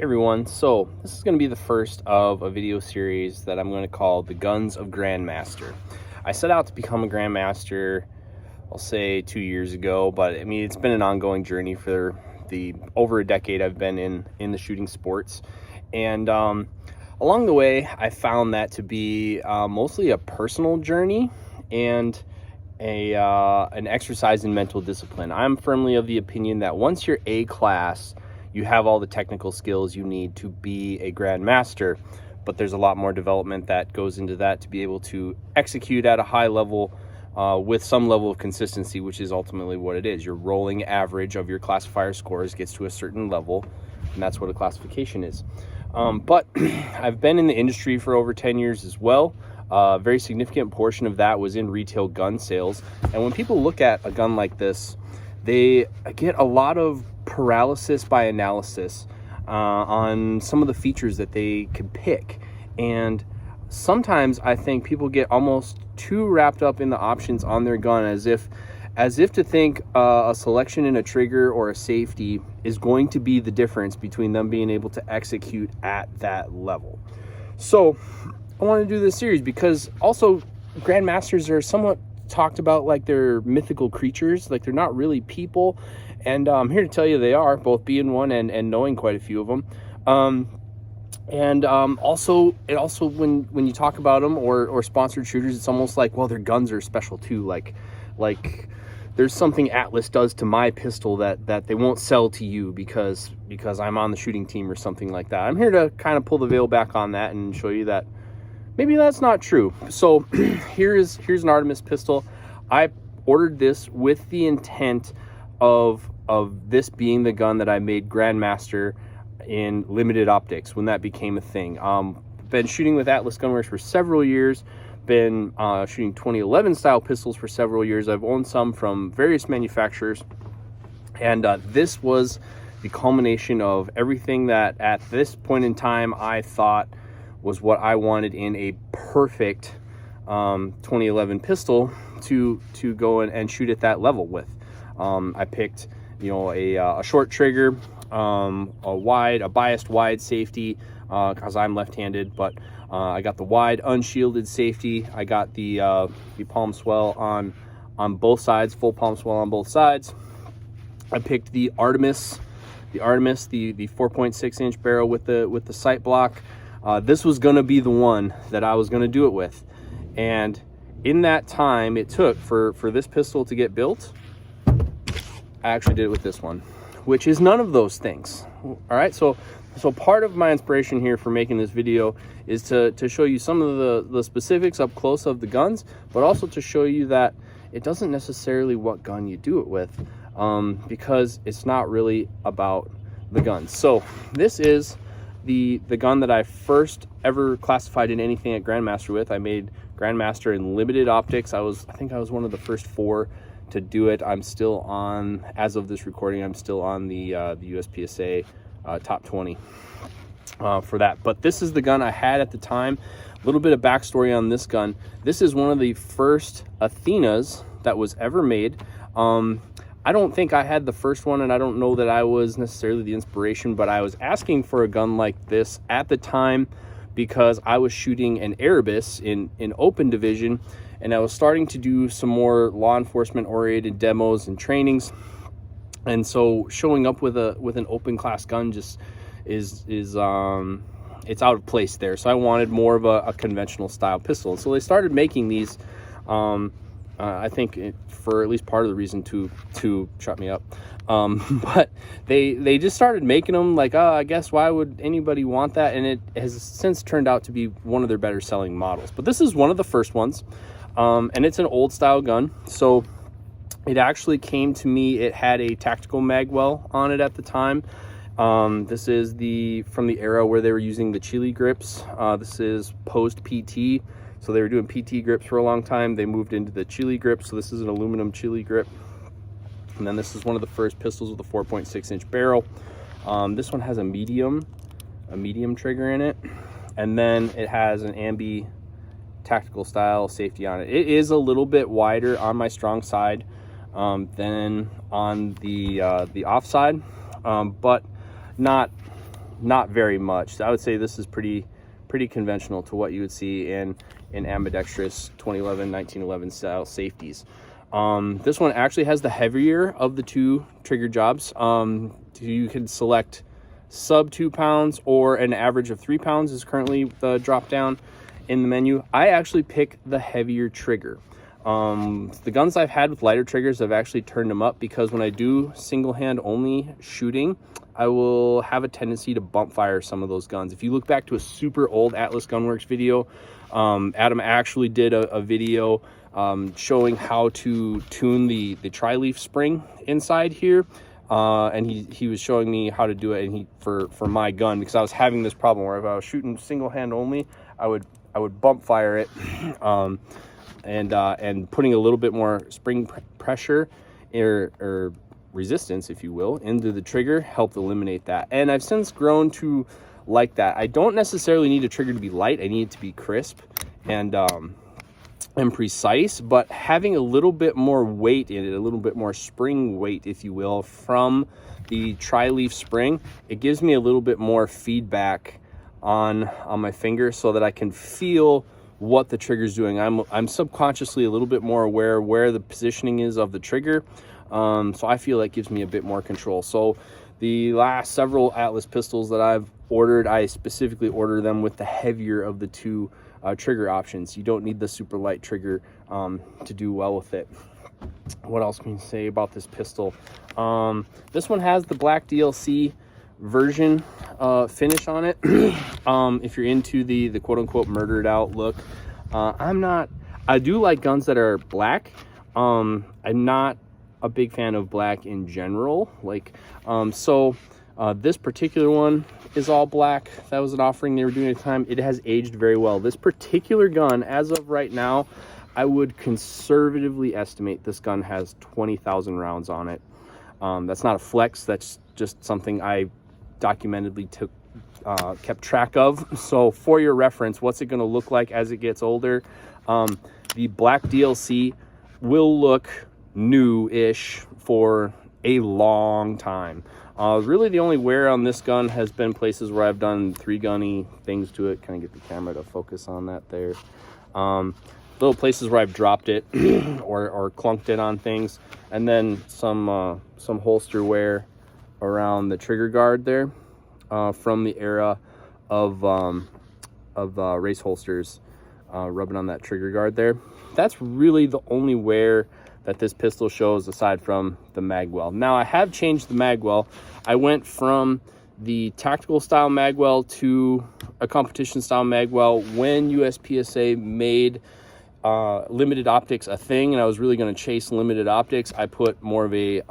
Hey everyone, so this is going to be the first of a video series that I'm going to call The Guns of Grandmaster. I set out to become a Grandmaster, I'll say 2 years ago, but I mean it's been an ongoing journey for the over a decade I've been in the shooting sports. And along the way I found that to be mostly a personal journey and an exercise in mental discipline. I'm firmly of the opinion that once you're A class, you have all the technical skills you need to be a Grandmaster, but there's a lot more development that goes into that to be able to execute at a high level with some level of consistency, which is ultimately what it is. Your rolling average of your classifier scores gets to a certain level, and that's what a classification is. But I've been in the industry for over 10 years as well. A very significant portion of that was in retail gun sales. And when people look at a gun like this, they get a lot of paralysis by analysis on some of the features that they could pick. And sometimes I think people get almost too wrapped up in the options on their gun as if to think a selection in a trigger or a safety is going to be the difference between them being able to execute at that level. So I want to do this series because also Grandmasters are somewhat talked about like they're mythical creatures, like they're not really people. And I'm here to tell you they are, both being one and knowing quite a few of them. Also when you talk about them or sponsored shooters, it's almost like, well, their guns are special too. Like there's something Atlas does to my pistol that they won't sell to you because I'm on the shooting team or something like that. I'm here to kind of pull the veil back on that and show you that maybe that's not true. So here's an Artemis pistol. I ordered this with the intent of this being the gun that I made Grandmaster in limited optics when that became a thing. Been shooting with Atlas Gunwares for several years, been shooting 2011 style pistols for several years. I've owned some from various manufacturers, and this was the culmination of everything that at this point in time I thought was what I wanted in a perfect 2011 pistol to go and shoot at that level with. I picked, a short trigger, a biased wide safety, because I'm left-handed, but I got the wide unshielded safety. I got the palm swell on both sides, full palm swell on both sides. I picked the Artemis, the 4.6 inch barrel with the sight block. This was gonna be the one that I was gonna do it with, and in that time it took for this pistol to get built, I actually did it with this one, which is none of those things. All right, so part of my inspiration here for making this video is to show you some of the specifics up close of the guns, but also to show you that it doesn't necessarily what gun you do it with, because it's not really about the gun. So this is the gun that I first ever classified in anything at Grandmaster with. I made Grandmaster in limited optics. I think I was one of the first 4 to do it. I'm still on, as of this recording, I'm still on the USPSA top 20 for that. But this is the gun I had at the time. A little bit of backstory on this gun. This is one of the first Athenas that was ever made. I don't think I had the first one, and I don't know that I was necessarily the inspiration, but I was asking for a gun like this at the time because I was shooting an Artemis in open division, and I was starting to do some more law enforcement oriented demos and trainings. And so showing up with an open class gun just is it's out of place there. So I wanted more of a conventional style pistol. And so they started making these, I think for at least part of the reason to shut me up. But they just started making them like, I guess why would anybody want that? And it has since turned out to be one of their better selling models. But this is one of the first ones. And it's an old style gun. So it actually came to me, it had a tactical magwell on it at the time. This is from the era where they were using the Chile grips. This is post PT. So they were doing PT grips for a long time. They moved into the Chile grip. So this is an aluminum Chile grip. And then this is one of the first pistols with a 4.6 inch barrel. This one has a medium trigger in it. And then it has an ambi tactical style safety on it. It is a little bit wider on my strong side than on the off side, but not not very much. So I would say this is pretty conventional to what you would see in ambidextrous 2011, 1911 style safeties. This one actually has the heavier of the two trigger jobs. You can select sub 2 pounds or an average of 3 pounds is currently the drop down in the menu. I actually pick the heavier trigger. The guns I've had with lighter triggers, I've actually turned them up because when I do single hand only shooting, I will have a tendency to bump fire some of those guns. If you look back to a super old Atlas Gunworks video, Adam actually did a video showing how to tune the tri-leaf spring inside here. And he was showing me how to do it, and for my gun, because I was having this problem where if I was shooting single hand only, I would bump fire it, and putting a little bit more spring pressure or resistance, if you will, into the trigger helped eliminate that. And I've since grown to like that. I don't necessarily need a trigger to be light. I need it to be crisp and precise, but having a little bit more weight in it, a little bit more spring weight, if you will, from the tri-leaf spring, it gives me a little bit more feedback on my finger so that I can feel what the trigger's doing. I'm subconsciously a little bit more aware where the positioning is of the trigger, so I feel that gives me a bit more control. So the last several Atlas pistols that I've ordered, I specifically order them with the heavier of the two trigger options. You don't need the super light trigger to do well with it. What else can you say about this pistol? This one has the black DLC version finish on it. If you're into the quote-unquote murdered out look, I do like guns that are black. I'm not a big fan of black in general, this particular one is all black. That was an offering they were doing at the time. It has aged very well. This particular gun, as of right now, I would conservatively estimate this gun has 20,000 rounds on it. That's not a flex. That's just something I documentedly kept track of. So for your reference, what's it going to look like as it gets older? The black DLC will look new-ish for a long time. Really the only wear on this gun has been places where I've done 3-gunny things to it. Kind of get the camera to focus on that there. Little places where I've dropped it or clunked it on things, and then some holster wear around the trigger guard there from the era of race holsters rubbing on that trigger guard there. That's really the only wear that this pistol shows aside from the magwell. Now I have changed the magwell. I went from the tactical style magwell to a competition style magwell when USPSA made limited optics a thing, and I was really going to chase limited optics. I put more of a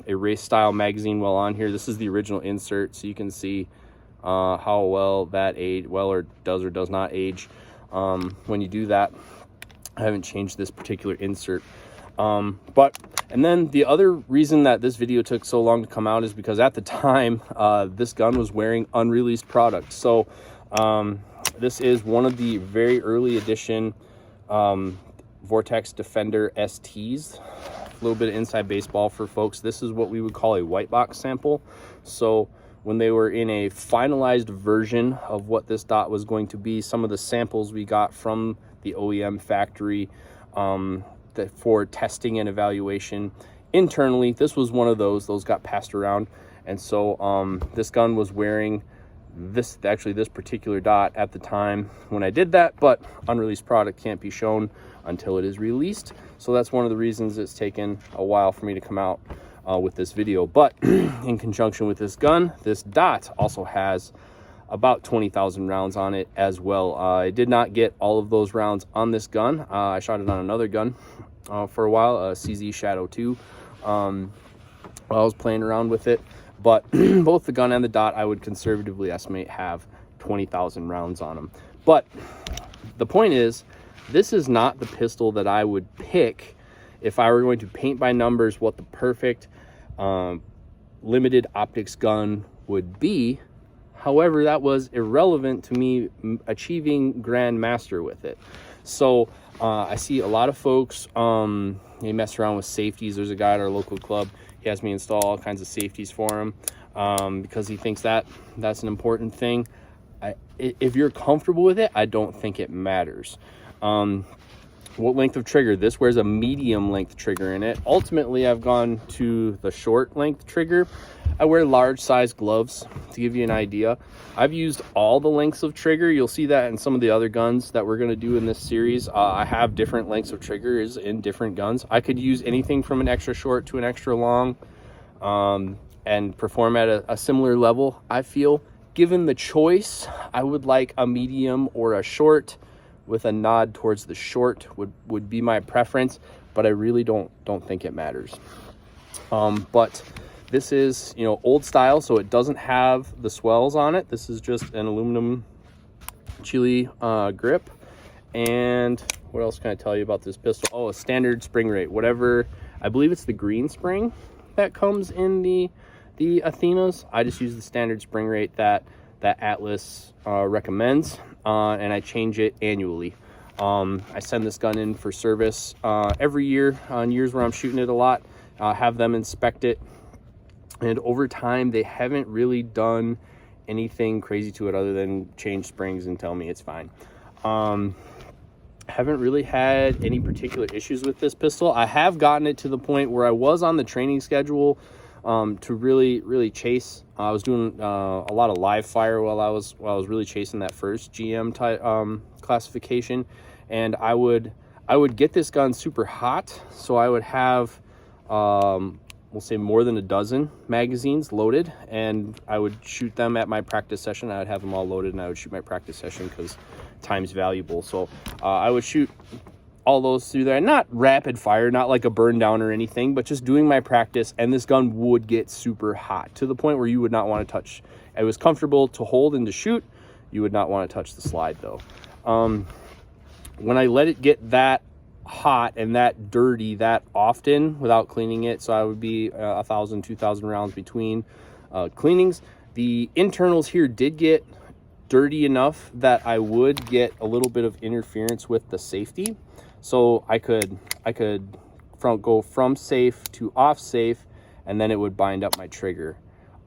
race style magazine well on here. This is the original insert, so you can see how well that does not age when you do that. I haven't changed this particular insert. And then the other reason that this video took so long to come out is because at the time, this gun was wearing unreleased product. So this is one of the very early edition Vortex Defender STs. A little bit of inside baseball for folks. This is what we would call a white box sample. So when they were in a finalized version of what this dot was going to be, some of the samples we got from the OEM factory for testing and evaluation internally, this was one of those got passed around. And so this gun was wearing this particular dot at the time when I did that, but unreleased product can't be shown until it is released. So that's one of the reasons it's taken a while for me to come out with this video. But in conjunction with this gun, this dot also has about 20,000 rounds on it as well. I did not get all of those rounds on this gun. I shot it on another gun for a while, a CZ Shadow 2, while I was playing around with it. But both the gun and the dot, I would conservatively estimate, have 20,000 rounds on them. But the point is, this is not the pistol that I would pick if I were going to paint by numbers what the perfect limited optics gun would be. However, that was irrelevant to me achieving Grandmaster with it. So I see a lot of folks, they mess around with safeties. There's a guy at our local club. He has me install all kinds of safeties for him. because he thinks that's an important thing. If you're comfortable with it, I don't think it matters. What length of trigger? This wears a medium length trigger in it. Ultimately, I've gone to the short length trigger. I wear large size gloves to give you an idea. I've used all the lengths of trigger. You'll see that in some of the other guns that we're going to do in this series. I have different lengths of triggers in different guns. I could use anything from an extra short to an extra long, and perform at a similar level. I feel, given the choice, I would like a medium or a short, with a nod towards the short would be my preference, but I really don't think it matters. But this is, you know, old style, so it doesn't have the swells on it. This is just an aluminum Chile grip. And what else can I tell you about this pistol? Oh, a standard spring rate, whatever. I believe it's the green spring that comes in the Athenas. I just use the standard spring rate that Atlas recommends, and I change it annually. I send this gun in for service every year on years where I'm shooting it a lot, have them inspect it, and over time they haven't really done anything crazy to it other than change springs and tell me it's fine. Haven't really had any particular issues with this pistol. I have gotten it to the point where I was on the training schedule to really chase. I was doing a lot of live fire while I was really chasing that first GM type classification, and I would get this gun super hot, so I would have we'll say more than a dozen magazines loaded, and I would shoot them at my practice session. I would have them all loaded, and I would shoot my practice session because time's valuable. So I would shoot all those through there, and not rapid fire, not like a burn down or anything, but just doing my practice, and this gun would get super hot to the point where you would not want to touch. It was comfortable to hold and to shoot. You would not want to touch the slide though. When I let it get that hot and that dirty that often without cleaning it, so I would be 1,000, 2,000 rounds between cleanings, the internals here did get dirty enough that I would get a little bit of interference with the safety. So I could go from safe to off safe, and then it would bind up my trigger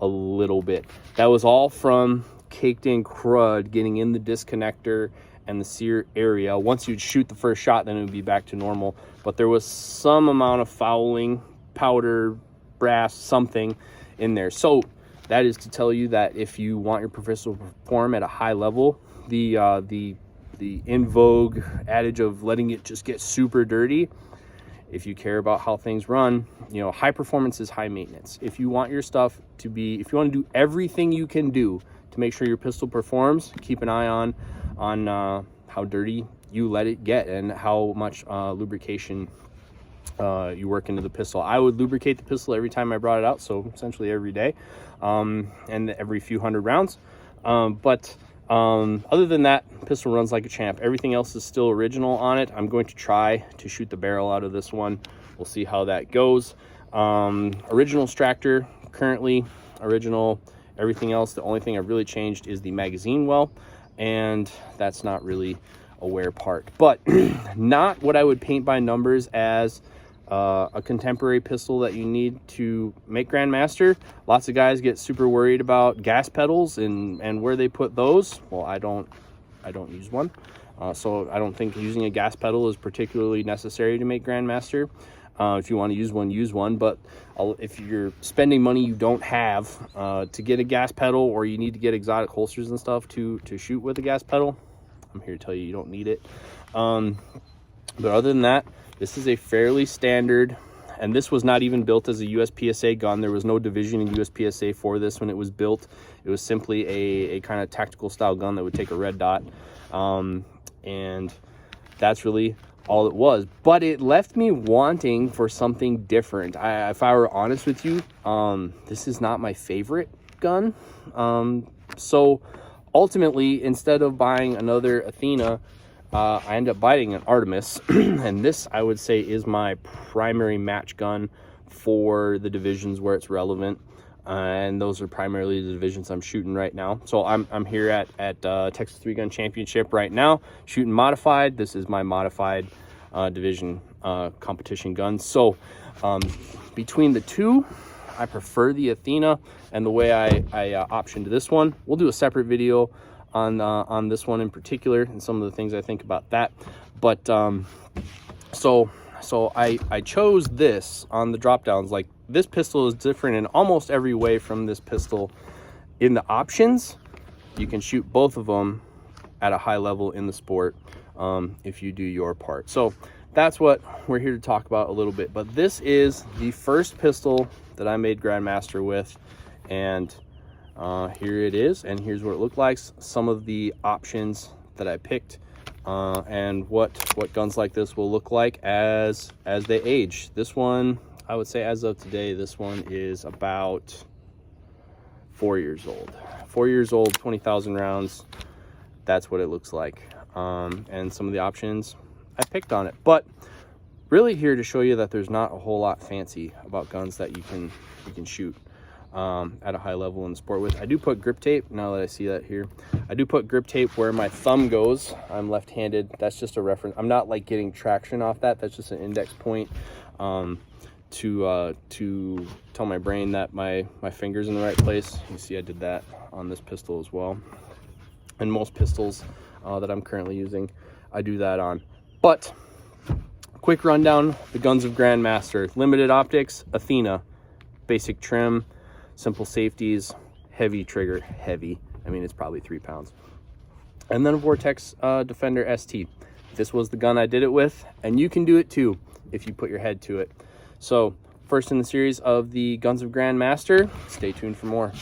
a little bit. That was all from caked in crud getting in the disconnector and the sear area. Once you'd shoot the first shot, then it would be back to normal. But there was some amount of fouling, powder, brass, something in there. So that is to tell you that if you want your pistol to perform at a high level, the in vogue adage of letting it just get super dirty, if you care about how things run, you know, high performance is high maintenance. If you want your stuff to be, if you want to do everything you can do to make sure your pistol performs, keep an eye on how dirty you let it get and how much lubrication you work into the pistol. I would lubricate the pistol every time I brought it out, so essentially every day, and every few hundred rounds. But other than that, pistol runs like a champ. Everything else is still original on it. I'm going to try to shoot the barrel out of this one. We'll see how that goes. Original Stractor, currently original. Everything else, the only thing I've really changed is the magazine well, and that's not really a wear part, but not what I would paint by numbers as a contemporary pistol that you need to make Grandmaster. Lots of guys get super worried about gas pedals and where they put those. Well, I don't use one, so I don't think using a gas pedal is particularly necessary to make Grandmaster. If you want to use one, but if you're spending money you don't have to get a gas pedal, or you need to get exotic holsters and stuff to shoot with a gas pedal, I'm here to tell you don't need it. But other than that, this is a fairly standard, and this was not even built as a USPSA gun. There was no division in USPSA for this when it was built. It was simply a kind of tactical style gun that would take a red dot, and that's really all it was. But it left me wanting for something different. If I were honest with you, this is not my favorite gun. So ultimately, instead of buying another Athena, I ended up buying an Artemis, and this, I would say, is my primary match gun for the divisions where it's relevant, and those are primarily the divisions I'm shooting right now. So I'm here at Texas 3-Gun Championship right now, shooting modified. This is my modified division competition gun. So between the two, I prefer the Athena and the way I optioned this one. We'll do a separate video on this one in particular and some of the things I think about that. But so I chose this on the drop downs. Like, this pistol is different in almost every way from this pistol. In the options, you can shoot both of them at a high level in the sport if you do your part. So that's what we're here to talk about a little bit. But this is the first pistol that I made Grandmaster with, and here it is, and here's what it looked like. Some of the options that I picked, and what guns like this will look like as they age. This one, I would say as of today, this one is about 4 years old. 4 years old, 20,000 rounds. That's what it looks like. And some of the options I picked on it, but really here to show you that there's not a whole lot fancy about guns that you can shoot at a high level in the sport with. I do put grip tape, now that I see that here. I do put grip tape where my thumb goes. I'm left-handed. That's just a reference. I'm not like getting traction off that. That's just an index point to tell my brain that my finger's in the right place. You see I did that on this pistol as well. And most pistols that I'm currently using, I do that on. But quick rundown, the guns of Grandmaster. Limited optics, Athena. Basic trim, simple safeties, heavy trigger, heavy. I mean, it's probably 3 pounds. And then a Vortex Defender ST. This was the gun I did it with, and you can do it too if you put your head to it. So, first in the series of the guns of Grandmaster. Stay tuned for more.